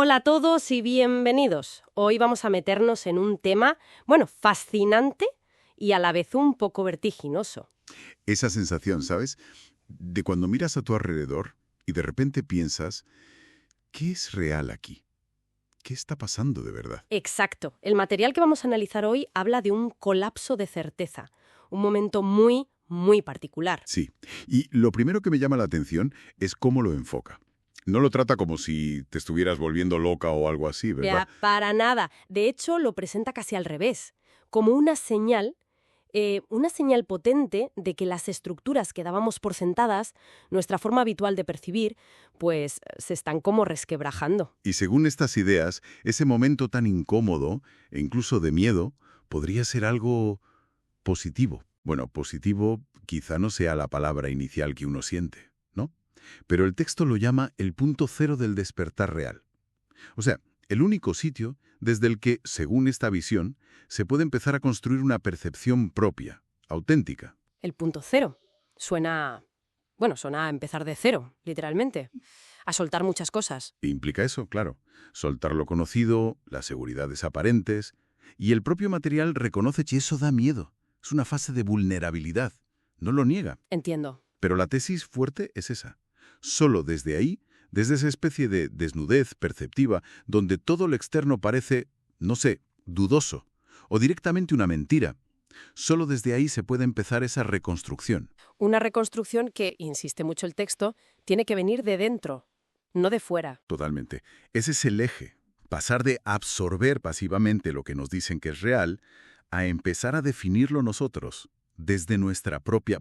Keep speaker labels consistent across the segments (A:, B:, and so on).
A: Hola a todos y bienvenidos. Hoy vamos a meternos en un tema, fascinante y a la vez un poco vertiginoso.
B: Esa sensación, ¿sabes? De cuando miras a tu alrededor y de repente piensas, ¿qué es real aquí? ¿Qué está pasando de verdad?
A: Exacto. El material que vamos a analizar hoy habla de un colapso de certeza, un momento muy, muy particular.
B: Sí. Y lo primero que me llama la atención es cómo lo enfoca. No lo trata como si te estuvieras volviendo loca o algo así, ¿verdad?
A: Para nada. De hecho, lo presenta casi al revés, como una señal potente de que las estructuras que dábamos por sentadas, nuestra forma habitual de percibir, pues se están como resquebrajando.
B: Y según estas ideas, ese momento tan incómodo, e incluso de miedo, podría ser algo positivo. Bueno, positivo quizá no sea la palabra inicial que uno siente, ¿no? Pero el texto lo llama el punto cero del despertar real. O sea, el único sitio desde el que, según esta visión, se puede empezar a construir una percepción propia, auténtica.
A: El punto cero. Suena a empezar de cero, literalmente. A soltar muchas cosas.
B: E implica eso, claro. Soltar lo conocido, las seguridades aparentes, y el propio material reconoce que eso da miedo. Es una fase de vulnerabilidad. No lo niega.
A: Entiendo.
B: Pero la tesis fuerte es esa. Solo desde ahí, desde esa especie de desnudez perceptiva, donde todo lo externo parece, no sé, dudoso, o directamente una mentira, solo desde ahí se puede empezar esa reconstrucción.
A: Una reconstrucción que, insiste mucho el texto, tiene que venir de dentro, no de fuera.
B: Totalmente. Ese es el eje. Pasar de absorber pasivamente lo que nos dicen que es real a empezar a definirlo nosotros, desde nuestra propia,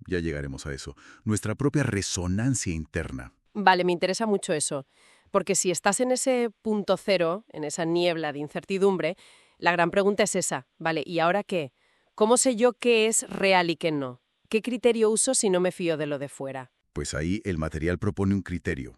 B: ya llegaremos a eso, nuestra propia resonancia interna.
A: Vale, me interesa mucho eso, porque si estás en ese punto cero, en esa niebla de incertidumbre, la gran pregunta es esa, ¿vale? ¿Y ahora qué? ¿Cómo sé yo qué es real y qué no? ¿Qué criterio uso si no me fío de lo de fuera?
B: Pues ahí el material propone un criterio,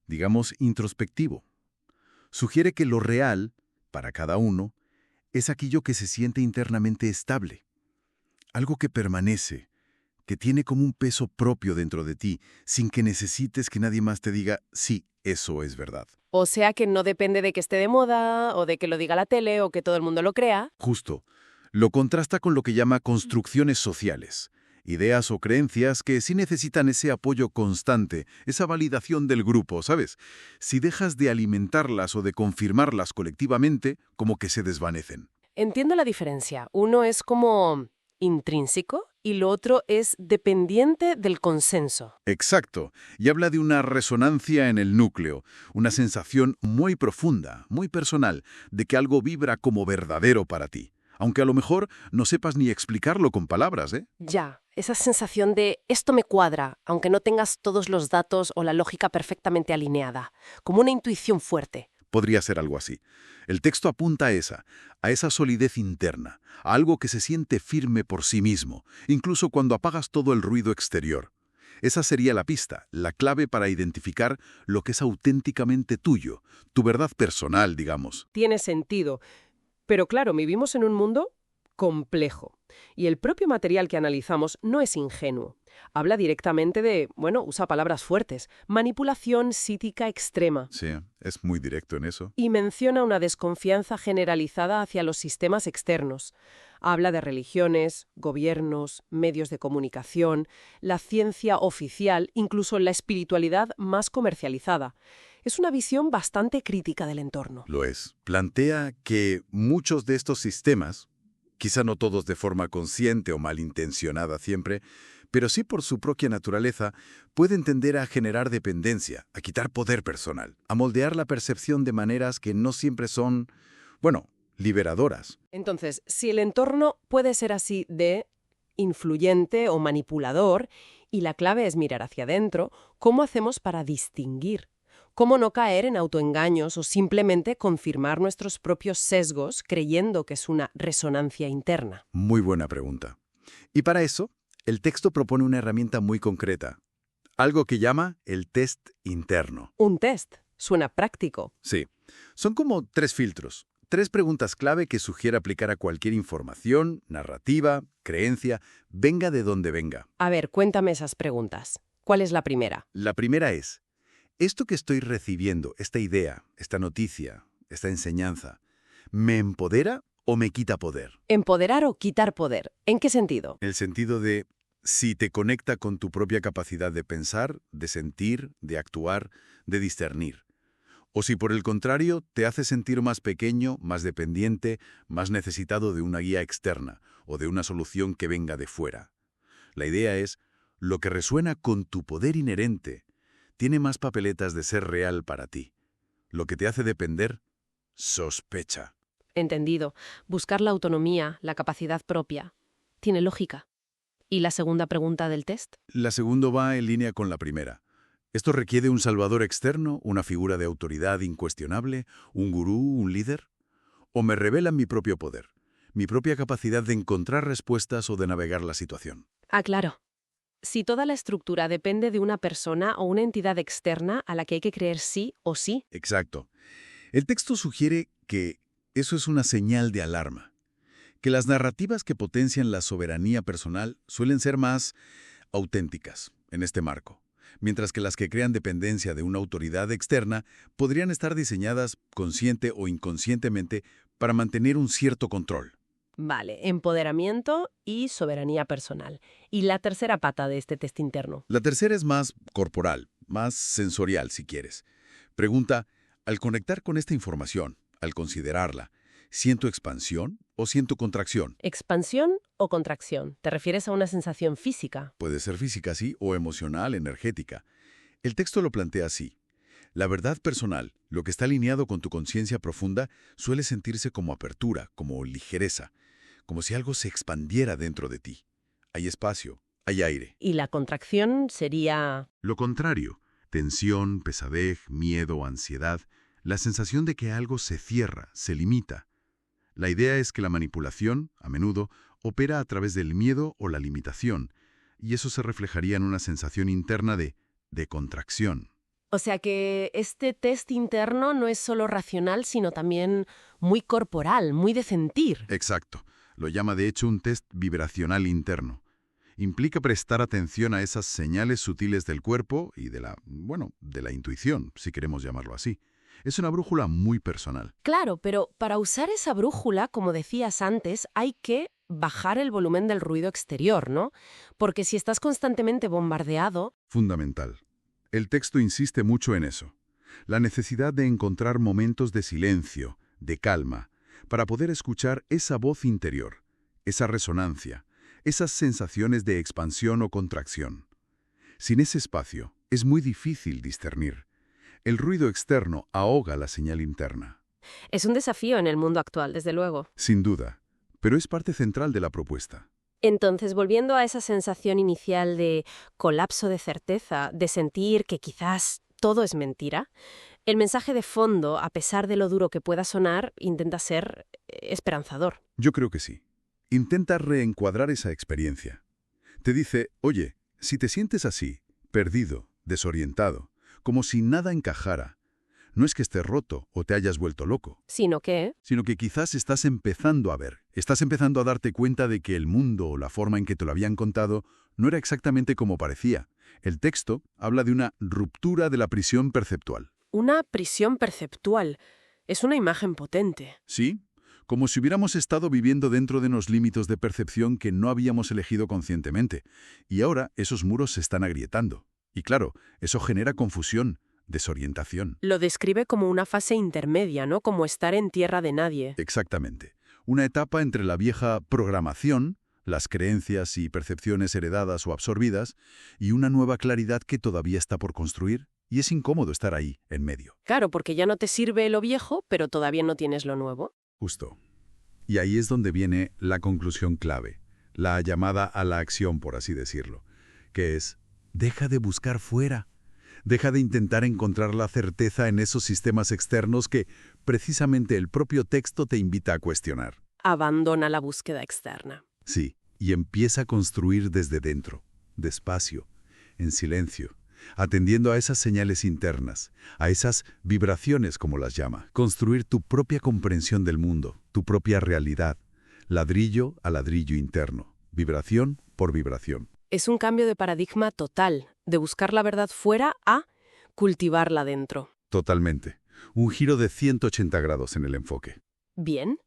B: digamos introspectivo. Sugiere que lo real, para cada uno, es aquello que se siente internamente estable, algo que permanece, que tiene como un peso propio dentro de ti, sin que necesites que nadie más te diga, sí, eso es verdad.
A: O sea que no depende de que esté de moda, o de que lo diga la tele, o que todo el mundo lo crea.
B: Justo. Lo contrasta con lo que llama construcciones sociales, ideas o creencias que sí necesitan ese apoyo constante, esa validación del grupo, ¿sabes? Si dejas de alimentarlas o de confirmarlas colectivamente, como que se desvanecen.
A: Entiendo la diferencia. Uno es como intrínseco y lo otro es dependiente del consenso.
B: Exacto, y habla de una resonancia en el núcleo, una sensación muy profunda, muy personal, de que algo vibra como verdadero para ti, aunque a lo mejor no sepas ni explicarlo con palabras, ¿eh?
A: Ya, esa sensación de esto me cuadra, aunque no tengas todos los datos o la lógica perfectamente alineada, como una intuición fuerte.
B: Podría ser algo así. El texto apunta a esa solidez interna, a algo que se siente firme por sí mismo, incluso cuando apagas todo el ruido exterior. Esa sería la pista, la clave para identificar lo que es auténticamente tuyo, tu verdad personal, digamos.
A: Tiene sentido. Pero claro, vivimos en un mundo complejo. Y el propio material que analizamos no es ingenuo. Habla directamente de, usa palabras fuertes, manipulación psíquica extrema.
B: Sí, es muy directo en eso.
A: Y menciona una desconfianza generalizada hacia los sistemas externos. Habla de religiones, gobiernos, medios de comunicación, la ciencia oficial, incluso la espiritualidad más comercializada. Es una visión bastante crítica del entorno.
B: Lo es. Plantea que muchos de estos sistemas, quizá no todos de forma consciente o malintencionada siempre, pero sí por su propia naturaleza, pueden tender a generar dependencia, a quitar poder personal, a moldear la percepción de maneras que no siempre son, liberadoras.
A: Entonces, si el entorno puede ser así de influyente o manipulador, y la clave es mirar hacia adentro, ¿cómo hacemos para distinguir? ¿Cómo no caer en autoengaños o simplemente confirmar nuestros propios sesgos creyendo que es una resonancia interna?
B: Muy buena pregunta. Y para eso, el texto propone una herramienta muy concreta, algo que llama el test interno.
A: Un test. Suena práctico.
B: Sí, son como 3 filtros, 3 preguntas clave que sugiere aplicar a cualquier información, narrativa, creencia, venga de donde venga.
A: A ver, cuéntame esas preguntas. ¿Cuál es la primera?
B: La primera es, ¿Esto que estoy recibiendo, esta idea, esta noticia, esta enseñanza, me empodera o me quita poder?
A: Empoderar o quitar poder. ¿En qué sentido?
B: En el sentido de si te conecta con tu propia capacidad de pensar, de sentir, de actuar, de discernir. O si por el contrario te hace sentir más pequeño, más dependiente, más necesitado de una guía externa o de una solución que venga de fuera. La idea es, lo que resuena con tu poder inherente tiene más papeletas de ser real para ti. Lo que te hace depender, sospecha.
A: Entendido. Buscar la autonomía, la capacidad propia. Tiene lógica. ¿Y la segunda pregunta del test?
B: La segunda va en línea con la primera. ¿Esto requiere un salvador externo, una figura de autoridad incuestionable, un gurú, un líder? ¿O me revela mi propio poder, mi propia capacidad de encontrar respuestas o de navegar la situación?
A: Ah, claro. Si toda la estructura depende de una persona o una entidad externa a la que hay que creer sí o sí.
B: Exacto. El texto sugiere que eso es una señal de alarma, que las narrativas que potencian la soberanía personal suelen ser más auténticas en este marco, mientras que las que crean dependencia de una autoridad externa podrían estar diseñadas consciente o inconscientemente para mantener un cierto control.
A: Vale, empoderamiento y soberanía personal. ¿Y la tercera pata de este test interno?
B: La tercera es más corporal, más sensorial si quieres. Pregunta, al conectar con esta información, al considerarla, ¿siento expansión o siento contracción?
A: ¿Expansión o contracción? ¿Te refieres a una sensación física?
B: Puede ser física, sí, o emocional, energética. El texto lo plantea así. La verdad personal, lo que está alineado con tu conciencia profunda, suele sentirse como apertura, como ligereza, como si algo se expandiera dentro de ti. Hay espacio, hay aire.
A: ¿Y la contracción sería...?
B: Lo contrario, tensión, pesadez, miedo, ansiedad, la sensación de que algo se cierra, se limita. La idea es que la manipulación, a menudo, opera a través del miedo o la limitación, y eso se reflejaría en una sensación interna de contracción.
A: O sea que este test interno no es solo racional, sino también muy corporal, muy de sentir.
B: Exacto. Lo llama de hecho un test vibracional interno. Implica prestar atención a esas señales sutiles del cuerpo y de la intuición, si queremos llamarlo así. Es una brújula muy personal.
A: Claro, pero para usar esa brújula, como decías antes, hay que bajar el volumen del ruido exterior, ¿no? Porque si estás constantemente bombardeado...
B: Fundamental. El texto insiste mucho en eso. La necesidad de encontrar momentos de silencio, de calma, para poder escuchar esa voz interior, esa resonancia, esas sensaciones de expansión o contracción. Sin ese espacio, es muy difícil discernir. El ruido externo ahoga la señal interna.
A: Es un desafío en el mundo actual, desde luego.
B: Sin duda, pero es parte central de la propuesta.
A: Entonces, volviendo a esa sensación inicial de colapso de certeza, de sentir que quizás todo es mentira, el mensaje de fondo, a pesar de lo duro que pueda sonar, intenta ser esperanzador.
B: Yo creo que sí. Intenta reencuadrar esa experiencia. Te dice, oye, si te sientes así, perdido, desorientado, como si nada encajara, no es que estés roto o te hayas vuelto loco.
A: Sino que
B: Quizás estás empezando a ver, estás empezando a darte cuenta de que el mundo o la forma en que te lo habían contado no era exactamente como parecía. El texto habla de una ruptura de la prisión perceptual.
A: una prisión perceptual. Es una imagen potente.
B: ¿Sí? Como si hubiéramos estado viviendo dentro de unos límites de percepción que no habíamos elegido conscientemente. Y ahora esos muros se están agrietando. Y claro, eso genera confusión, desorientación.
A: Lo describe como una fase intermedia, ¿no? Como estar en tierra de nadie.
B: Exactamente. Una etapa entre la vieja programación, las creencias y percepciones heredadas o absorbidas, y una nueva claridad que todavía está por construir, y es incómodo estar ahí, en medio.
A: Claro, porque ya no te sirve lo viejo, pero todavía no tienes lo nuevo.
B: Justo. Y ahí es donde viene la conclusión clave, la llamada a la acción, por así decirlo, que es, deja de buscar fuera. Deja de intentar encontrar la certeza en esos sistemas externos que precisamente el propio texto te invita a cuestionar.
A: Abandona la búsqueda externa.
B: Sí, y empieza a construir desde dentro, despacio, en silencio, atendiendo a esas señales internas, a esas vibraciones como las llama. Construir tu propia comprensión del mundo, tu propia realidad, ladrillo a ladrillo interno, vibración por vibración.
A: Es un cambio de paradigma total, de buscar la verdad fuera a cultivarla dentro.
B: Totalmente. Un giro de 180 grados en el enfoque.
A: Bien,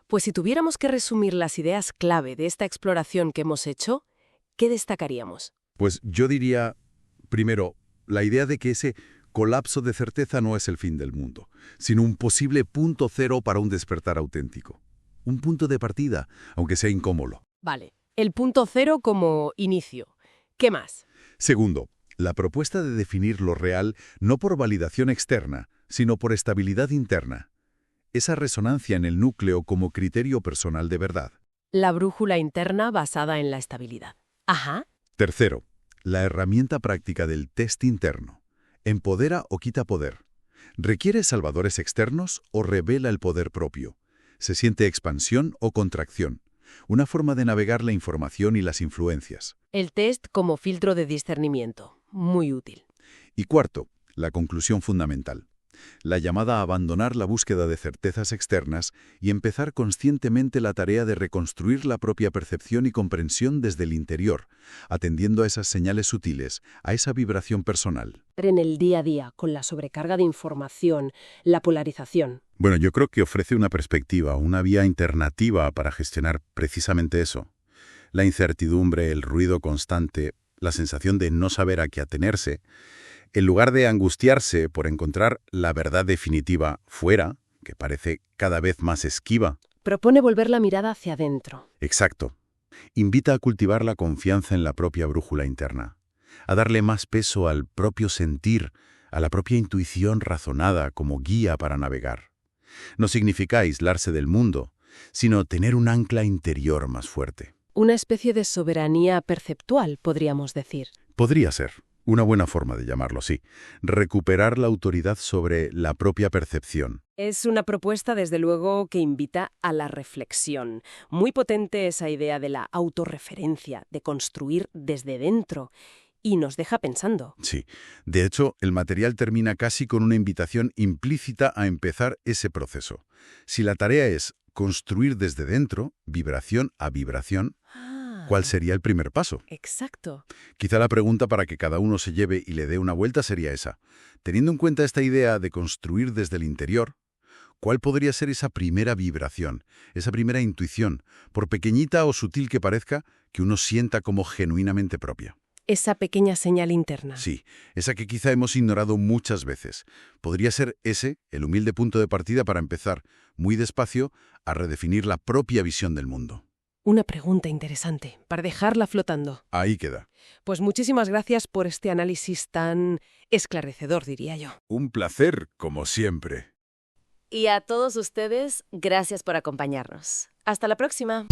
A: pues si tuviéramos que resumir las ideas clave de esta exploración que hemos hecho, ¿qué destacaríamos?
B: Pues yo diría, primero, la idea de que ese colapso de certeza no es el fin del mundo, sino un posible punto cero para un despertar auténtico. Un punto de partida, aunque sea incómodo.
A: Vale, el punto cero como inicio. ¿Qué más?
B: Segundo, la propuesta de definir lo real no por validación externa, sino por estabilidad interna. Esa resonancia en el núcleo como criterio personal de verdad.
A: La brújula interna basada en la estabilidad. Ajá.
B: Tercero, la herramienta práctica del test interno. ¿Empodera o quita poder? ¿Requiere salvadores externos o revela el poder propio? ¿Se siente expansión o contracción? Una forma de navegar la información y las influencias.
A: El test como filtro de discernimiento. Muy útil.
B: Y cuarto, la conclusión fundamental. La llamada a abandonar la búsqueda de certezas externas y empezar conscientemente la tarea de reconstruir la propia percepción y comprensión desde el interior, atendiendo a esas señales sutiles, a esa vibración personal.
A: En el día a día, con la sobrecarga de información, la polarización.
B: Bueno, yo creo que ofrece una perspectiva, una vía alternativa para gestionar precisamente eso. La incertidumbre, el ruido constante, la sensación de no saber a qué atenerse. En lugar de angustiarse por encontrar la verdad definitiva fuera, que parece cada vez más esquiva.
A: Propone volver la mirada hacia adentro.
B: Exacto. Invita a cultivar la confianza en la propia brújula interna, a darle más peso al propio sentir, a la propia intuición razonada como guía para navegar. No significa aislarse del mundo, sino tener un ancla interior más fuerte.
A: Una especie de soberanía perceptual, podríamos decir.
B: Podría ser. Una buena forma de llamarlo, sí. Recuperar la autoridad sobre la propia percepción.
A: Es una propuesta, desde luego, que invita a la reflexión. Muy potente esa idea de la autorreferencia, de construir desde dentro. Y nos deja pensando.
B: Sí. De hecho, el material termina casi con una invitación implícita a empezar ese proceso. Si la tarea es construir desde dentro, vibración a vibración, ¿cuál sería el primer paso?
A: Exacto.
B: Quizá la pregunta para que cada uno se lleve y le dé una vuelta sería esa. Teniendo en cuenta esta idea de construir desde el interior, ¿cuál podría ser esa primera vibración, esa primera intuición, por pequeñita o sutil que parezca, que uno sienta como genuinamente propia?
A: Esa pequeña señal interna.
B: Sí, esa que quizá hemos ignorado muchas veces. Podría ser ese, el humilde punto de partida para empezar, muy despacio, a redefinir la propia visión del mundo.
A: Una pregunta interesante, para dejarla flotando.
B: Ahí queda.
A: Pues muchísimas gracias por este análisis tan esclarecedor, diría yo.
B: Un placer, como siempre.
A: Y a todos ustedes, gracias por acompañarnos. Hasta la próxima.